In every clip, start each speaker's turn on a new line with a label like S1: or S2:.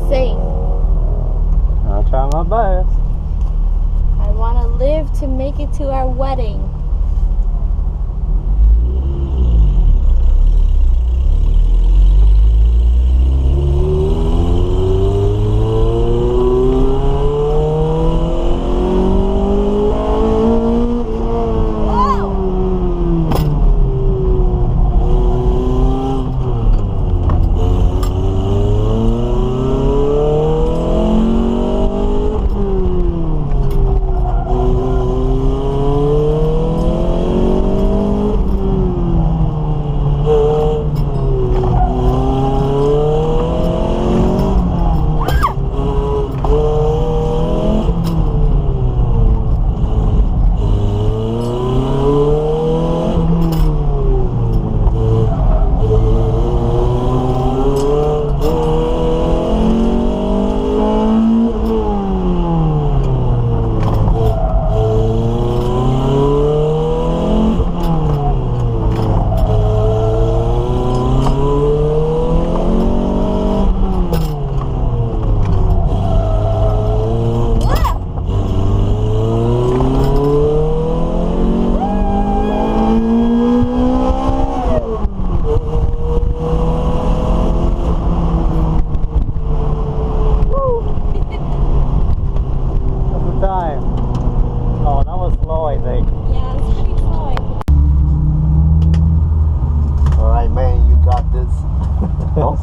S1: safe.
S2: I'll try my best.
S1: I want to live to make it to our wedding.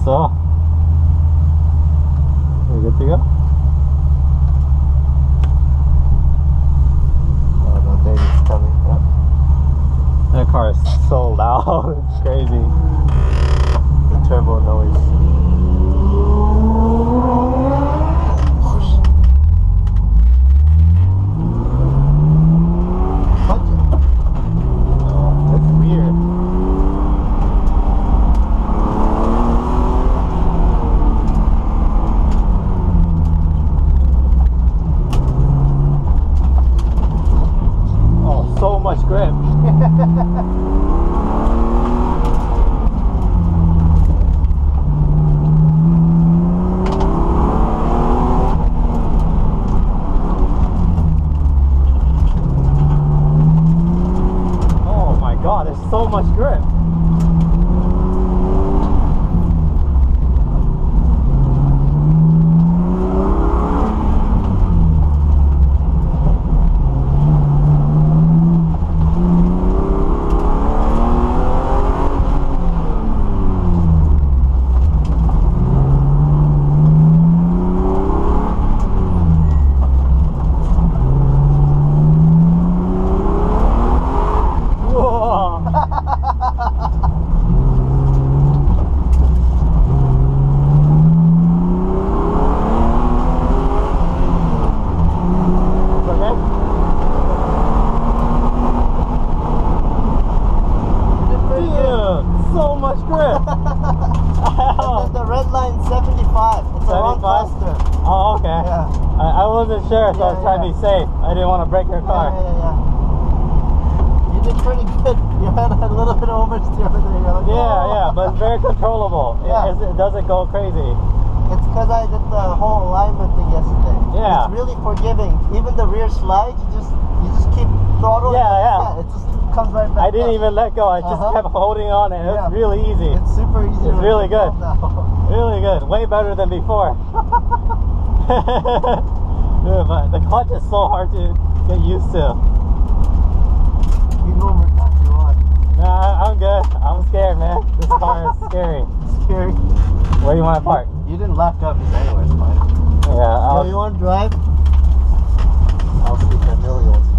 S2: So, we're good to go?
S3: Oh, no, David's coming. Yep.
S2: That car is so loud, it's crazy.
S3: The turbo noise. That's weird.
S2: So much grip. Oh my god, there's so much grip. So much grip.
S3: The red line 75. It's around faster.
S2: Oh, okay.
S3: Yeah.
S2: I wasn't sure, so I was trying to be safe. I didn't want to break your car.
S3: Yeah. You did pretty good. You had a little bit of oversteer there. Like,
S2: Yeah, but it's very controllable.
S3: Yeah.
S2: It doesn't go crazy.
S3: It's because I did the whole alignment thing yesterday.
S2: Yeah.
S3: It's really forgiving. Even the rear slide, you just keep throttling.
S2: Yeah.
S3: It just comes right back.
S2: I didn't even let go. I just kept holding on, and it was really easy.
S3: It's super easy.
S2: It's really good.
S3: Now.
S2: Really good. Way better than before. Dude, but the clutch is so hard to get used to.
S3: You know more time you want.
S2: Nah, I'm good. I'm scared, man. This car is scary.
S3: Scary.
S2: Where do you want to park?
S3: You didn't lock up anywhere, it's fine.
S2: Yeah.
S3: You want to drive? I'll see if Emilio wants to